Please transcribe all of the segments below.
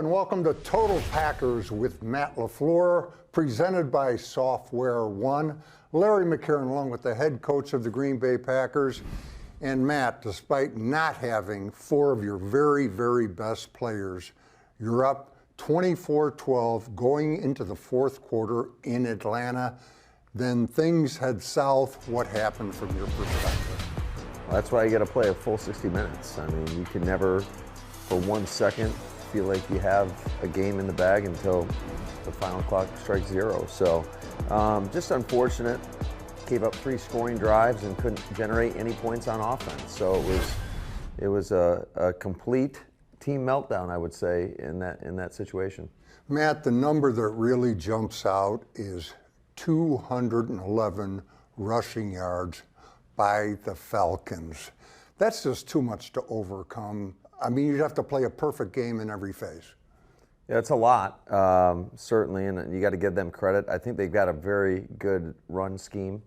and welcome to Total Packers with Matt LaFleur, presented by Software One. Larry McCarren, along with the head coach of the Green Bay Packers. And Matt, despite not having four of your very, very best players, you're up 24-12 going into the fourth quarter in Atlanta. Then things head south. What happened from your perspective? Well, that's why you got to play a full 60 minutes. I mean, you can never, for 1 second, feel like you have a game in the bag until the final clock strikes zero. So just unfortunate. Gave up 3 scoring drives and couldn't generate any points on offense. So it was a complete team meltdown, I would say, in that situation. Matt, the number that really jumps out is 211 rushing yards by the Falcons. That's just too much to overcome. I mean, you'd have to play a perfect game in every phase. Yeah, it's a lot, certainly, and you got to give them credit. I think they've got a very good run scheme.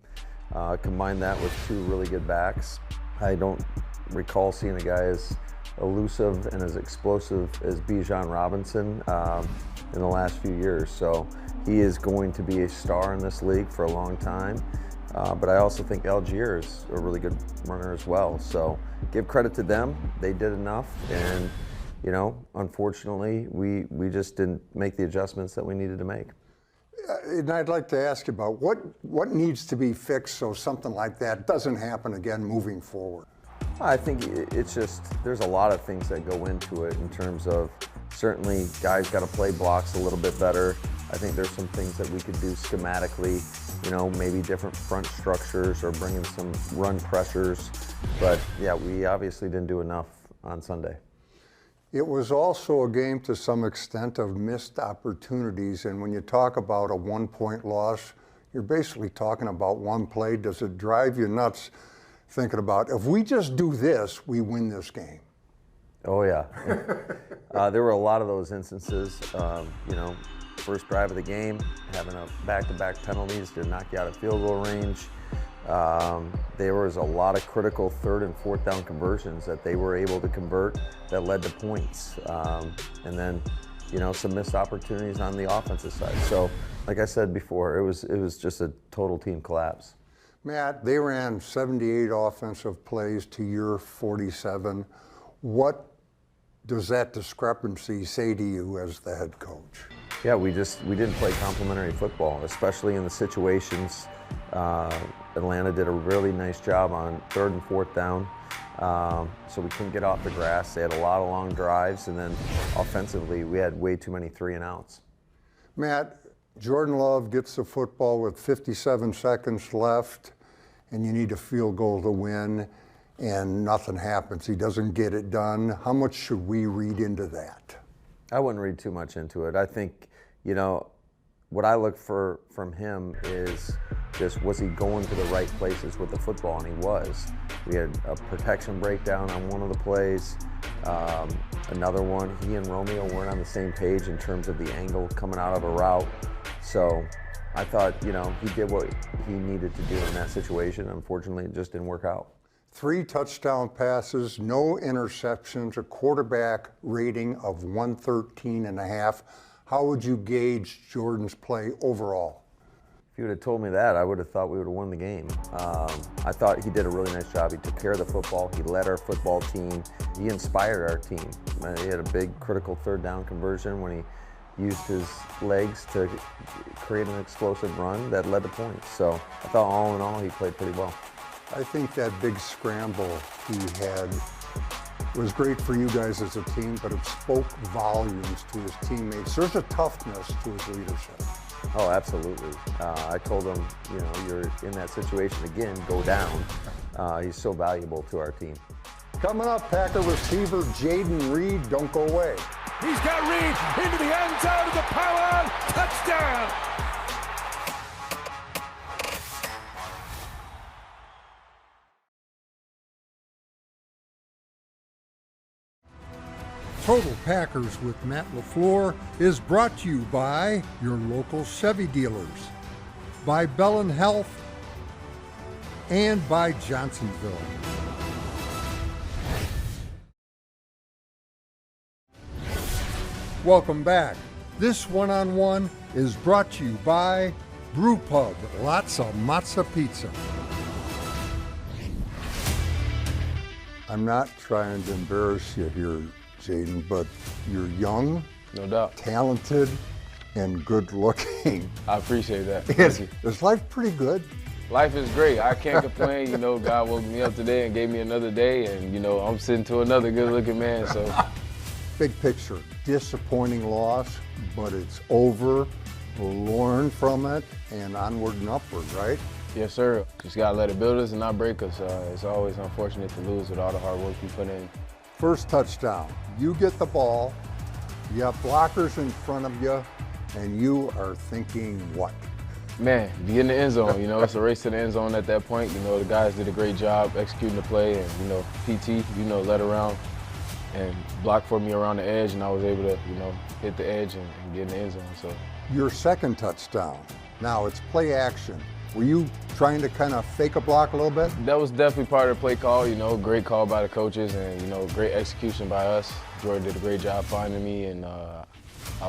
Combine that with 2 really good backs. I don't recall seeing a guy as elusive and as explosive as Bijan Robinson in the last few years. So he is going to be a star in this league for a long time. But I also think Algier is a really good runner as well. So give credit to them. They did enough. And, you know, unfortunately, we just didn't make the adjustments that we needed to make. And I'd like to ask you about what needs to be fixed so something like that doesn't happen again moving forward. I think it's just, there's a lot of things that go into it in terms of certainly guys got to play blocks a little bit better. I think there's some things that we could do schematically, you know, maybe different front structures or bringing some run pressures. But yeah, we obviously didn't do enough on Sunday. It was also a game to some extent of missed opportunities. And when you talk about a 1-point loss, you're basically talking about one play. Does it drive you nuts thinking about, if we just do this, we win this game? Oh, yeah. There were a lot of those instances. You know, first drive of the game, having a back-to-back penalties to knock you out of field goal range. There was a lot of critical 3rd and 4th down conversions that they were able to convert that led to points. And then, you know, some missed opportunities on the offensive side. So, like I said before, it was just a total team collapse. Matt, they ran 78 offensive plays to your 47. What does that discrepancy say to you as the head coach? Yeah, we didn't play complementary football, especially in the situations. Atlanta did a really nice job on 3rd and 4th down, so we couldn't get off the grass. They had a lot of long drives, and then offensively, we had way too many 3-and-outs. Matt, Jordan Love gets the football with 57 seconds left, and you need a field goal to win, and nothing happens. He doesn't get it done. How much should we read into that? I wouldn't read too much into it. I think, you know, what I look for from him is just, was he going to the right places with the football? And he was. We had a protection breakdown on one of the plays. Another one, he and Romeo weren't on the same page in terms of the angle coming out of a route. So I thought, you know, he did what he needed to do in that situation. Unfortunately, it just didn't work out. 3 touchdown passes, no interceptions, a quarterback rating of 113.5. How would you gauge Jordan's play overall? If you would have told me that, I would have thought we would have won the game. I thought he did a really nice job. He took care of the football. He led our football team. He inspired our team. He had a big critical 3rd down conversion when he used his legs to create an explosive run that led to points. So I thought all in all, he played pretty well. I think that big scramble he had was great for you guys as a team, but it spoke volumes to his teammates. There's a toughness to his leadership. Oh, absolutely. I told him, you know, you're in that situation again, go down. He's so valuable to our team. Coming up, Packer receiver Jayden Reed, don't go away. He's got Reed into the end zone of the power, touchdown! Total Packers with Matt LaFleur is brought to you by your local Chevy dealers, by Bellin Health, and by Johnsonville. Welcome back. This one-on-one is brought to you by Brew Pub, lots of matzo pizza. I'm not trying to embarrass you here, Jayden, but you're young, No doubt. talented, and good-looking. I appreciate that. Thank you. Is life pretty good? Life is great. I can't complain. You know, God woke me up today and gave me another day, and you know, I'm sitting to another good-looking man. So, Big picture, disappointing loss, but it's over. We'll learn from it and onward and upward, right? yes, sir. Just gotta let it build us and not break us. It's always unfortunate to lose with all the hard work we put in. First touchdown, you get the ball, you have blockers in front of you, and you are thinking what? Man, be in the end zone. You know, it's a race to the end zone at that point. You know, the guys did a great job executing the play, and you know, PT, you know, led around and blocked for me around the edge, and I was able to, you know, hit the edge and get in the end zone. So. Your second touchdown, now it's play action. Were you trying to kind of fake a block a little bit? That was definitely part of the play call, you know, great call by the coaches and, you know, great execution by us. Jordan did a great job finding me, and I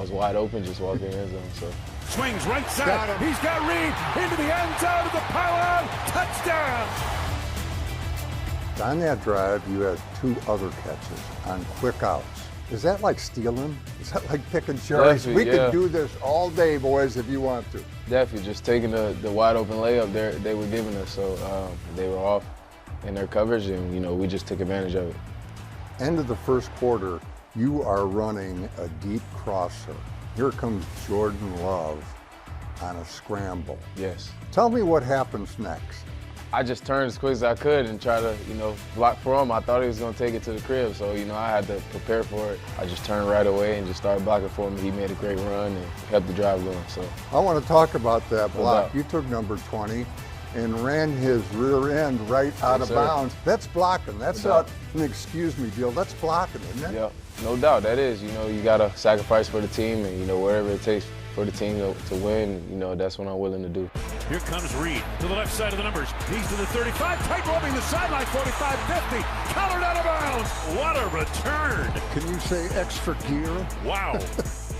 was wide open, just walking in the end zone. So. Swings right side. He's got Reed into the end zone of the power. Touchdown. On that drive, you had 2 other catches on quick outs. Is that like stealing? Is that like picking cherries? Definitely, We could do this all day, boys, if you want to. Definitely, just taking the wide open layup they were giving us. So they were off in their coverage, and, you know, we just took advantage of it. End of the first quarter, you are running a deep crosser. Here comes Jordan Love on a scramble. Yes. Tell me what happens next. I just turned as quick as I could and try to, you know, block for him. I thought he was going to take it to the crib, so, you know, I had to prepare for it. I just turned right away and just started blocking for him. He made a great run and kept the drive going. So I want to talk about that block. doubt. You took number 20 and ran his rear end right out of sir. bounds. That's blocking. That's No not doubt. an excuse me deal. That's blocking, isn't it? yeah, no doubt that is. You know, you got to sacrifice for the team, and, you know, whatever it takes for the team to win, you know, that's what I'm willing to do. Here comes Reed to the left side of the numbers. He's to the 35, tight robbing the sideline, 45, 50. Collared out of bounds. What a return. Can you say extra gear? Wow.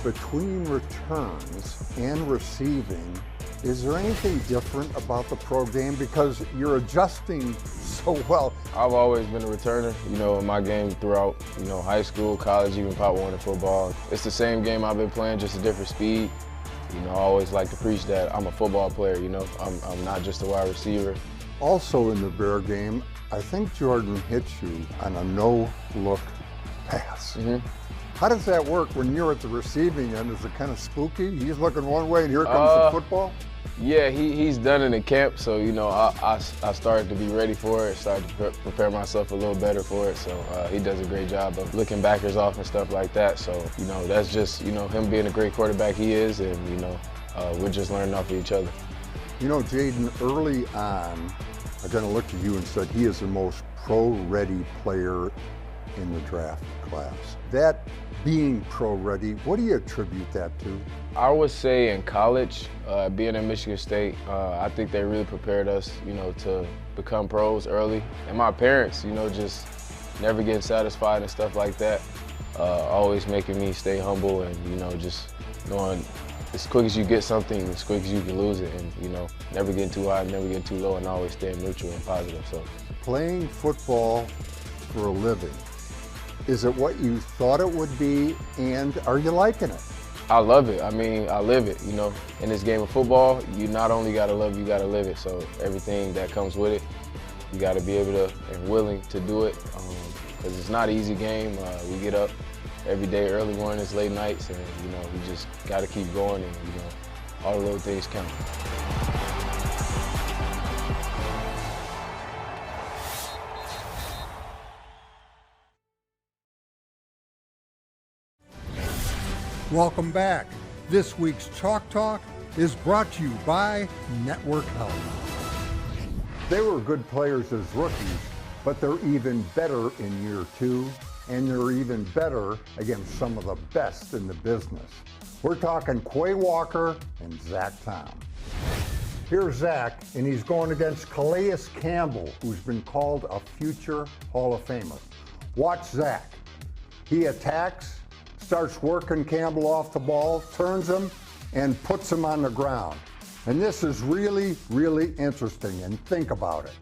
Between returns and receiving, is there anything different about the pro game? Because you're adjusting so well. I've always been a returner, you know, in my game throughout, you know, high school, college, even Pop Warner football. It's the same game I've been playing, just a different speed. You know, I always like to preach that I'm a football player, you know. I'm not just a wide receiver. Also in the Bear game, I think Jordan hit you on a no-look pass. How does that work when you're at the receiving end? Is it kind of spooky? He's looking one way and here comes the football? Yeah, he's done it in camp, so, you know, I started to be ready for it, started to prepare myself a little better for it. So he does a great job of looking backers off and stuff like that. So, you know, that's just, you know, him being a great quarterback he is, and, you know, we're just learning off of each other. You know, Jayden, early on, I kind of looked at you and said he is the most pro-ready player in the draft class. That being pro-ready, what do you attribute that to? I would say in college, being at Michigan State, I think they really prepared us, you know, to become pros early. And my parents, you know, just never getting satisfied and stuff like that, always making me stay humble and, you know, just knowing as quick as you get something, as quick as you can lose it, and, you know, never getting too high, never getting too low, and always staying neutral and positive. So, Playing football for a living, is it what you thought it would be, and are you liking it? I love it. I mean, I live it, you know. In this game of football, you not only got to love it, you got to live it. So everything that comes with it, you got to be able to and willing to do it, because it's not an easy game. We get up every day, early mornings, late nights, and, you know, we just got to keep going, and, you know, all the little things count. Welcome back. This week's Chalk Talk is brought to you by Network Health. They were good players as rookies, but they're even better in year 2, and they're even better against some of the best in the business. We're talking Quay Walker and Zach Tom. Here's Zach, and he's going against Calais Campbell, who's been called a future Hall of Famer. Watch Zach. He attacks, starts working Campbell off the ball, turns him, and puts him on the ground. And this is really, really interesting, and think about it.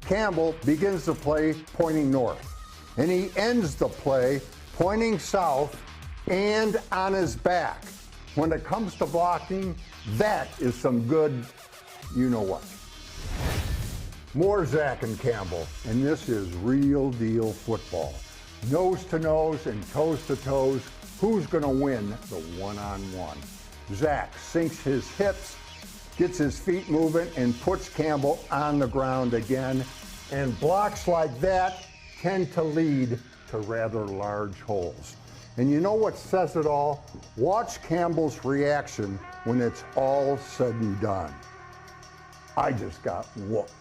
Campbell begins the play pointing north, and he ends the play pointing south and on his back. When it comes to blocking, that is some good you-know-what. More Zach and Campbell, and this is real deal football. Nose to nose and toes to toes, who's going to win the one-on-one? Zach sinks his hips, gets his feet moving, and puts Campbell on the ground again. And blocks like that tend to lead to rather large holes. And you know what says it all? Watch Campbell's reaction when it's all said and done. I just got whooped.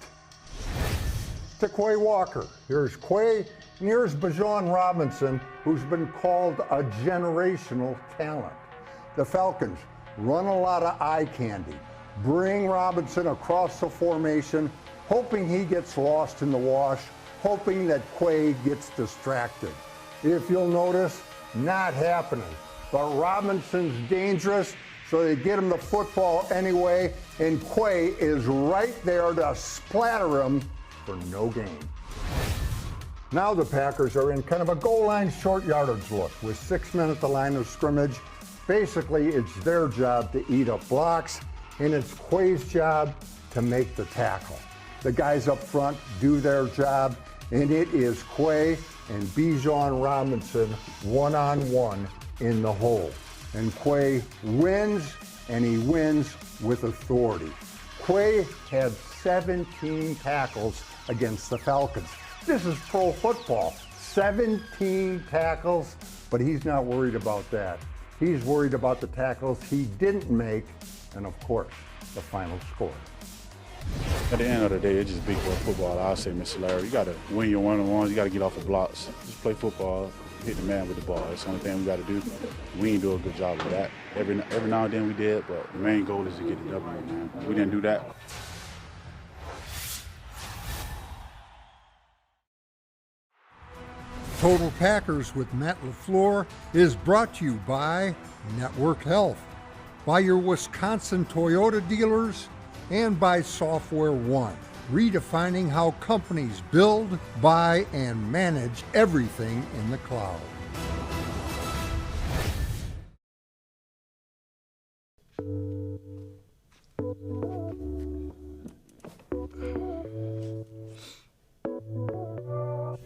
To Quay Walker. Here's Quay, and here's Bijan Robinson, who's been called a generational talent. The Falcons run a lot of eye candy. Bring Robinson across the formation, hoping he gets lost in the wash, hoping that Quay gets distracted. If you'll notice, not happening. But Robinson's dangerous, so they get him the football anyway, and Quay is right there to splatter him for no gain. Now the Packers are in kind of a goal line short yardage look with 6 men at the line of scrimmage. Basically, it's their job to eat up blocks, and it's Quay's job to make the tackle. The guys up front do their job, and it is Quay and Bijan Robinson one-on-one in the hole. And Quay wins, and he wins with authority. Quay had 17 tackles against the Falcons. This is pro football. 17 tackles, but he's not worried about that. He's worried about the tackles he didn't make, and of course, the final score. At the end of the day, it's just big boy football. I'll say, Mr. Larry, you got to win your one-on-ones. You got to get off the blocks. Just play football, hit the man with the ball. That's the only thing we got to do. We ain't do a good job of that. Every now and then we did, but the main goal is to get the W, man. We didn't do that. Total Packers with Matt LaFleur is brought to you by Network Health, by your Wisconsin Toyota dealers, and by Software One, redefining how companies build, buy, and manage everything in the cloud.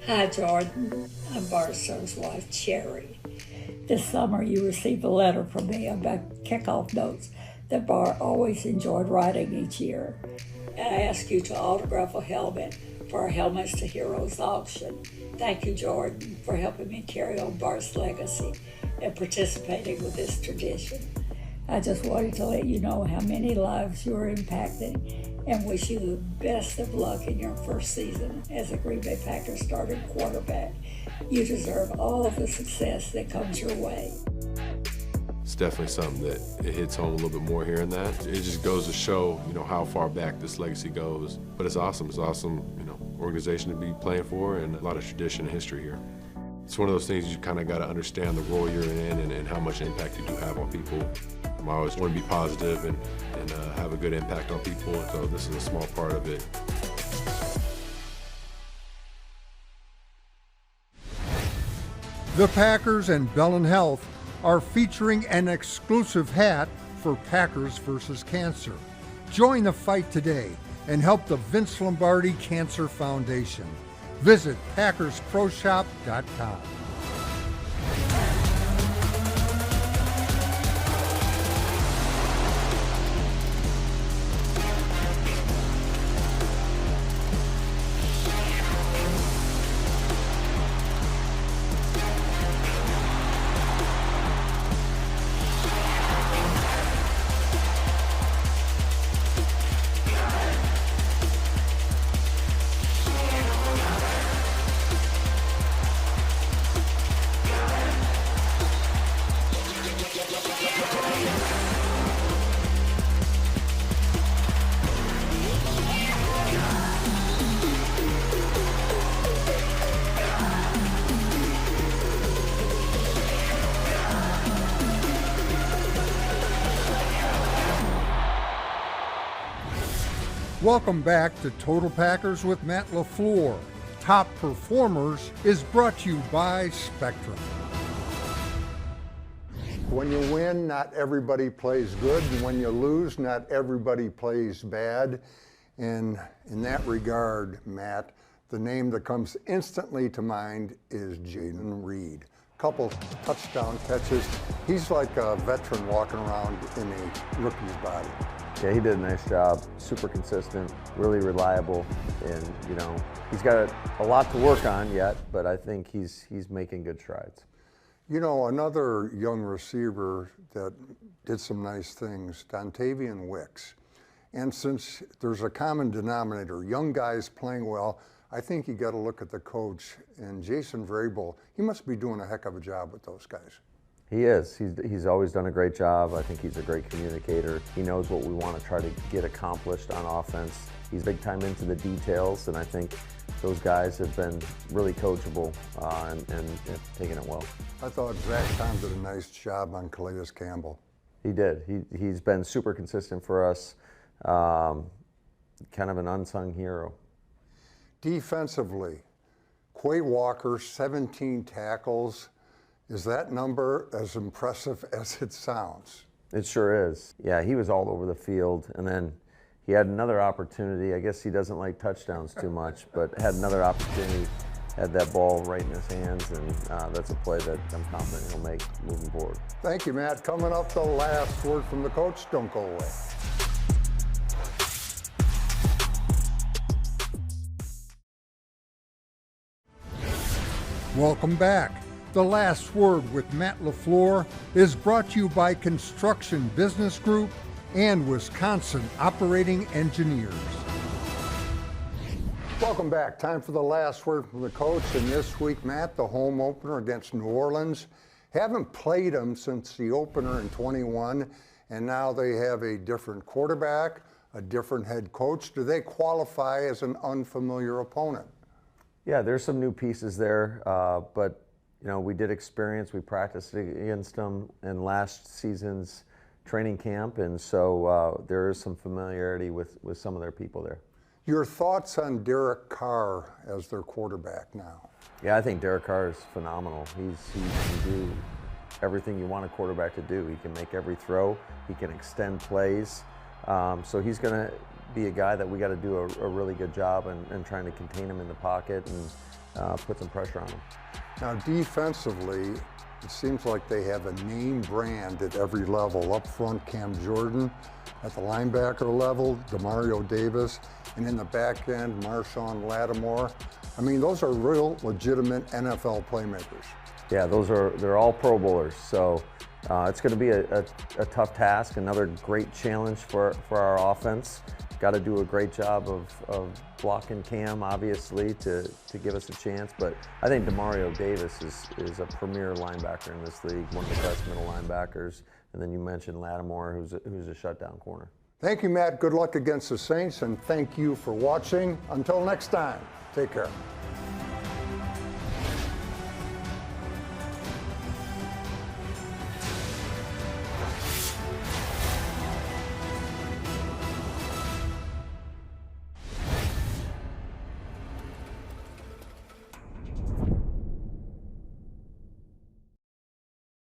Hi, Jordan. I'm Barstow's wife, Cherry. This summer, you received a letter from me about kickoff notes that Bar always enjoyed writing each year. And I asked you to autograph a helmet for our Helmets to Heroes auction. Thank you, Jordan, for helping me carry on Bart's legacy and participating with this tradition. I just wanted to let you know how many lives you are impacting and wish you the best of luck in your first season as a Green Bay Packers starting quarterback. You deserve all of the success that comes your way. It's definitely something that it hits home a little bit more hearing that. It just goes to show, how far back this legacy goes. But it's awesome. It's awesome, organization to be playing for, and a lot of tradition and history here. It's one of those things you kind of got to understand the role you're in and how much impact you do have on people. I always want to be positive and have a good impact on people, so this is a small part of it. The Packers and Bellin Health are featuring an exclusive hat for Packers versus Cancer. Join the fight today and help the Vince Lombardi Cancer Foundation. Visit PackersProShop.com. Welcome back to Total Packers with Matt LaFleur. Top Performers is brought to you by Spectrum. When you win, not everybody plays good, and when you lose, not everybody plays bad. And in that regard, Matt, the name that comes instantly to mind is Jayden Reed. Couple touchdown catches. He's like a veteran walking around in a rookie's body. Yeah, he did a nice job. Super consistent, really reliable, and he's got a lot to work on yet, but I think he's making good strides. Another young receiver that did some nice things, Dontavian Wicks. And since there's a common denominator, young guys playing well, I think you got to look at the coach, and Jason Vrabel. He must be doing a heck of a job with those guys. He is. He's always done a great job. I think he's a great communicator. He knows what we want to try to get accomplished on offense. He's big time into the details, and I think those guys have been really coachable and taking it well. I thought Zach Tom did a nice job on Calais Campbell. He did. He's been super consistent for us. Kind of an unsung hero. Defensively, Quay Walker, 17 tackles. Is that number as impressive as it sounds? It sure is. Yeah, he was all over the field, and then he had another opportunity. I guess he doesn't like touchdowns too much, but had another opportunity, had that ball right in his hands, and that's a play that I'm confident he'll make moving forward. Thank you, Matt. Coming up, the last word from the coach. Don't go away. Welcome back. The Last Word with Matt LaFleur is brought to you by Construction Business Group and Wisconsin Operating Engineers. Welcome back. Time for the last word from the coach. And this week, Matt, the home opener against New Orleans. Haven't played them since the opener in 21, and now they have a different quarterback, a different head coach. Do they qualify as an unfamiliar opponent? Yeah, there's some new pieces there, but we did experience, we practiced against them in last season's training camp, and so there is some familiarity with some of their people there. Your thoughts on Derek Carr as their quarterback now? Yeah, I think Derek Carr is phenomenal. He can do everything you want a quarterback to do. He can make every throw. He can extend plays. So he's going to be a guy that we got to do a really good job in trying to contain him in the pocket and put some pressure on him. Now, defensively, it seems like they have a name brand at every level. Up front, Cam Jordan. At the linebacker level, Demario Davis. And in the back end, Marshawn Lattimore. I mean, those are real legitimate NFL playmakers. Yeah, they're all Pro Bowlers. So it's going to be a tough task, another great challenge for our offense. Got to do a great job of blocking Cam, obviously, to give us a chance. But I think Demario Davis is a premier linebacker in this league, one of the best middle linebackers. And then you mentioned Lattimore, who's a shutdown corner. Thank you, Matt. Good luck against the Saints, and thank you for watching. Until next time, take care.